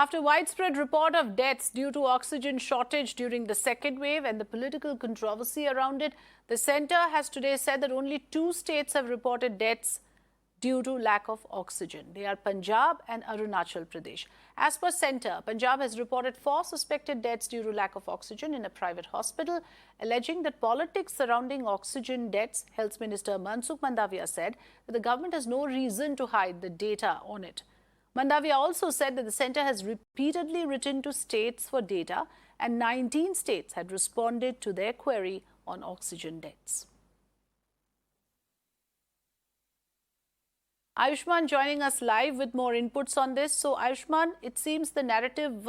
After widespread report of deaths due to oxygen shortage during the second wave and the political controversy around it, the centre has today said that only 2 states have reported deaths due to lack of oxygen. They are Punjab and Arunachal Pradesh. As per centre, Punjab has reported 4 suspected deaths due to lack of oxygen in a private hospital, alleging that politics surrounding oxygen deaths. Health Minister Mansukh Mandaviya said that the government has no reason to hide the data on it. Mandaviya also said that the centre has repeatedly written to states for data and 19 states had responded to their query on oxygen deaths. Ayushman joining us live with more inputs on this. So Ayushman, it seems the narrative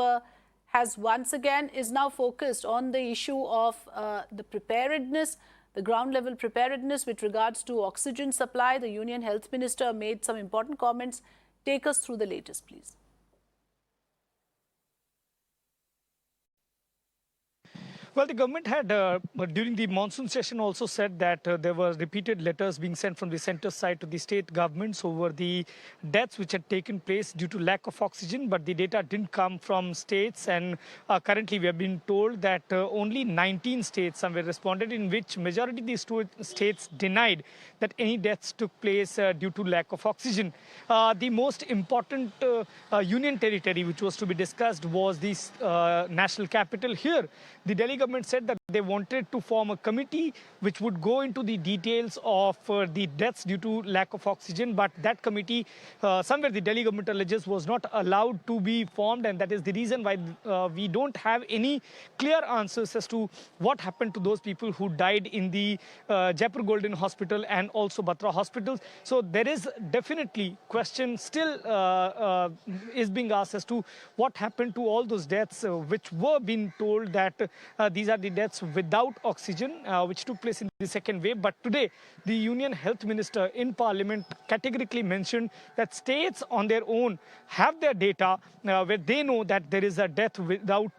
has once again is now focused on the issue of the preparedness, the ground level preparedness with regards to oxygen supply. The Union Health Minister made some important comments. Take us through the latest, please. Well, the government had, during the monsoon session, also said that there were repeated letters being sent from the centre side to the state governments over the deaths which had taken place due to lack of oxygen, but the data didn't come from states. And currently, we have been told that only 19 states somewhere responded, in which majority of these states denied that any deaths took place due to lack of oxygen. The most important union territory which was to be discussed was the national capital here. The Delhi government said that they wanted to form a committee which would go into the details of the deaths due to lack of oxygen, but that committee, somewhere the Delhi government alleges, was not allowed to be formed, and that is the reason why we don't have any clear answers as to what happened to those people who died in the Jaipur Golden Hospital and also Batra hospitals. So there is definitely question still is being asked as to what happened to all those deaths which were being told that these are the deaths without oxygen which took place in the second wave. But today, the Union Health Minister in Parliament categorically mentioned that states on their own have their data where they know that there is a death without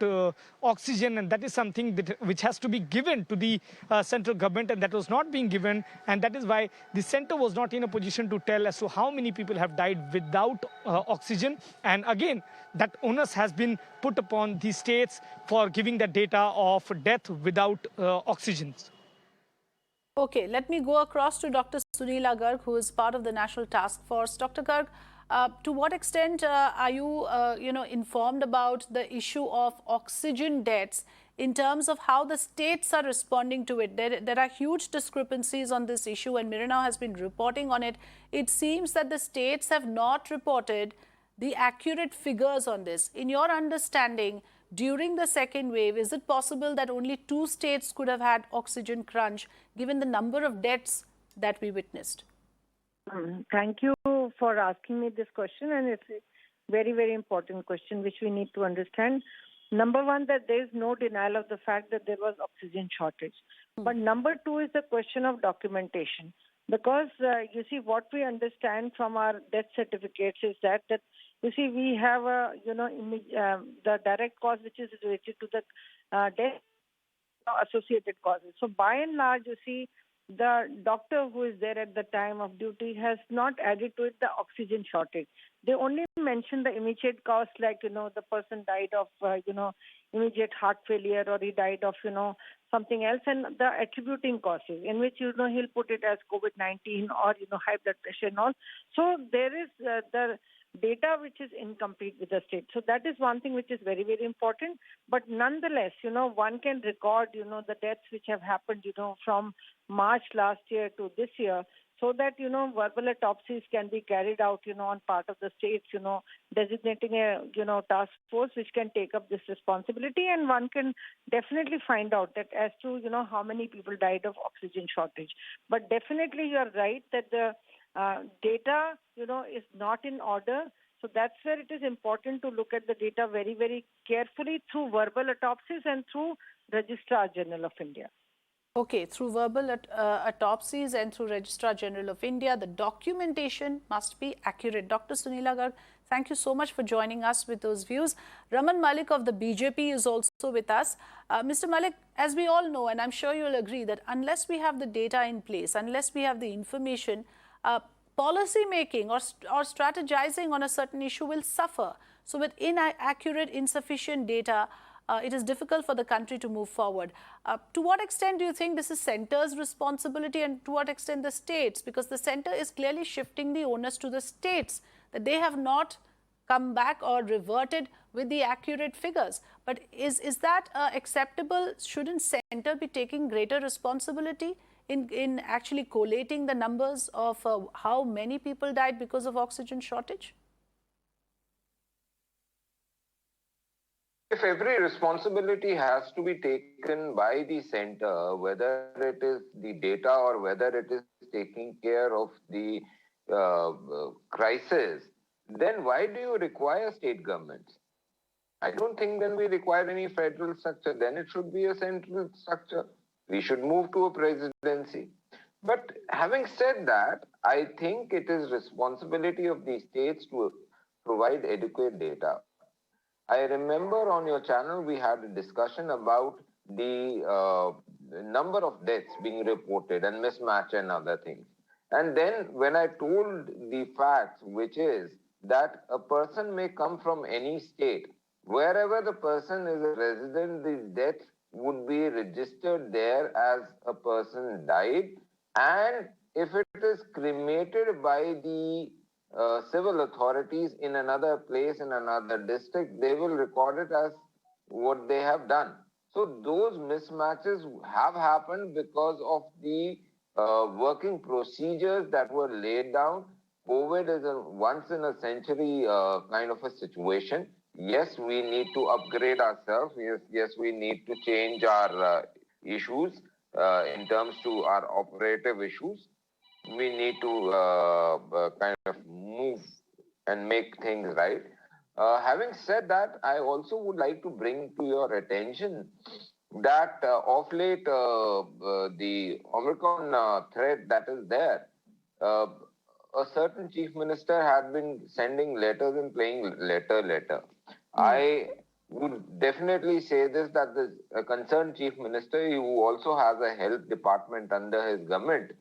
oxygen, and that is something which has to be given to the central government, and that was not being given, and that is why the centre was not in a position to tell as to how many people have died without oxygen. And again, that onus has been put upon the states for giving the data of death without oxygen. Okay, let me go across to Dr. Sunil Garg, who is part of the National Task Force. Dr. Garg, to what extent are you, informed about the issue of oxygen deaths in terms of how the states are responding to it? There are huge discrepancies on this issue, and Mirana has been reporting on it. It seems that the states have not reported the accurate figures on this. In your understanding, during the second wave, is it possible that only 2 states could have had oxygen crunch, given the number of deaths that we witnessed? Thank you for asking me this question, and it's a very, very important question which we need to understand. Number one, that there is no denial of the fact that there was oxygen shortage. But number 2 is the question of documentation. Because, you see, what we understand from our death certificates is that you see, we have the direct cause which is related to the death associated causes. So by and large, you see, the doctor who is there at the time of duty has not added to it the oxygen shortage. They only mention the immediate cause, like, the person died of, immediate heart failure, or he died of, something else, and the attributing causes, in which, he'll put it as COVID-19 or, high blood pressure and all. So there is the data which is incomplete with the state. So that is one thing which is very, very important. But nonetheless, one can record, the deaths which have happened, from March last year to this year, so that, verbal autopsies can be carried out, on part of the states, designating a, task force which can take up this responsibility. And one can definitely find out that as to, how many people died of oxygen shortage. But definitely you're right that the data, is not in order. So that's where it is important to look at the data very, very carefully through verbal autopsies and through Registrar General of India. Okay, through verbal autopsies and through Registrar General of India, the documentation must be accurate. Dr. Sunil Garg, thank you so much for joining us with those views. Raman Malik of the BJP is also with us. Mr. Malik, as we all know, and I'm sure you'll agree, that unless we have the data in place, unless we have the information, policy making or strategizing on a certain issue will suffer. So with inaccurate, insufficient data, it is difficult for the country to move forward. To what extent do you think this is centre's responsibility, and to what extent the states? Because the centre is clearly shifting the onus to the states, that they have not come back or reverted with the accurate figures. But is that acceptable? Shouldn't centre be taking greater responsibility in actually collating the numbers of how many people died because of oxygen shortage? If every responsibility has to be taken by the center, whether it is the data or whether it is taking care of the crisis, then why do you require state governments? I don't think then we require any federal structure. Then it should be a central structure. We should move to a presidency. But having said that, I think it is responsibility of the states to provide adequate data. I remember on your channel, we had a discussion about the number of deaths being reported and mismatch and other things. And then when I told the facts, which is that a person may come from any state, wherever the person is a resident, the death would be registered there as a person died. And if it is cremated by the civil authorities in another place, in another district, they will record it as what they have done. So those mismatches have happened because of the working procedures that were laid down. COVID is a once in a century kind of a situation. Yes, we need to upgrade ourselves. Yes, we need to change our issues in terms to our operative issues. We need to kind of move and make things right. Having said that, I also would like to bring to your attention that of late the Omicron threat that is there, a certain chief minister had been sending letters and playing letter. I would definitely say this, that the concerned chief minister, who also has a health department under his government,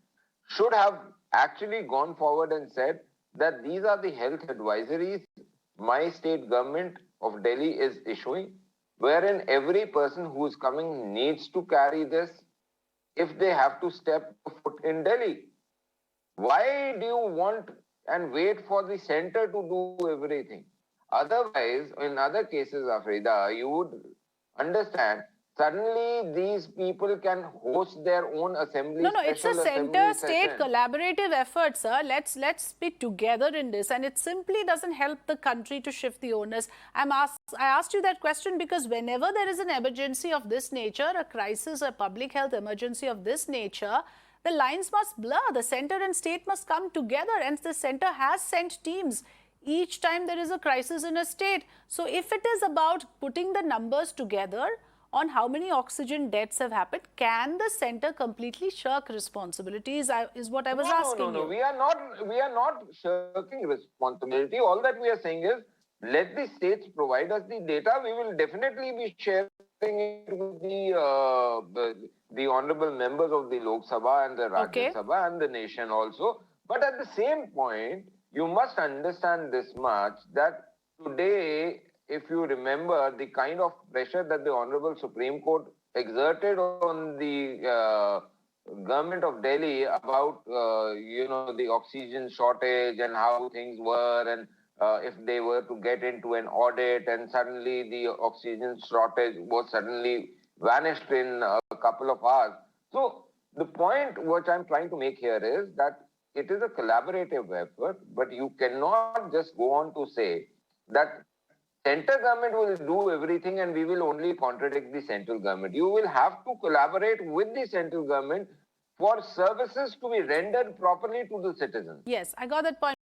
should have actually gone forward and said that these are the health advisories my state government of Delhi is issuing, wherein every person who is coming needs to carry this if they have to step foot in Delhi. Why do you want and wait for the center to do everything? Otherwise, in other cases, Afrida, you would understand, suddenly these people can host their own assembly. No, it's a center-state collaborative effort, sir. Let's be together in this, and it simply doesn't help the country to shift the onus. I asked you that question because whenever there is an emergency of this nature, a crisis, a public health emergency of this nature, the lines must blur. The center and state must come together, and the center has sent teams each time there is a crisis in a state. So if it is about putting the numbers together on how many oxygen deaths have happened, can the center completely shirk responsibilities? Is what I was asking you. We are not shirking responsibility. All that we are saying is, let the states provide us the data. We will definitely be sharing it with the honorable members of the Lok Sabha and the Rajya Sabha and the nation also. But at the same point, you must understand this much, that today, if you remember the kind of pressure that the Honorable Supreme Court exerted on the government of Delhi about, the oxygen shortage and how things were, and if they were to get into an audit and suddenly the oxygen shortage was suddenly vanished in a couple of hours. So the point which I'm trying to make here is that it is a collaborative effort, but you cannot just go on to say that center government will do everything and we will only contradict the central government. You will have to collaborate with the central government for services to be rendered properly to the citizens. Yes, I got that point.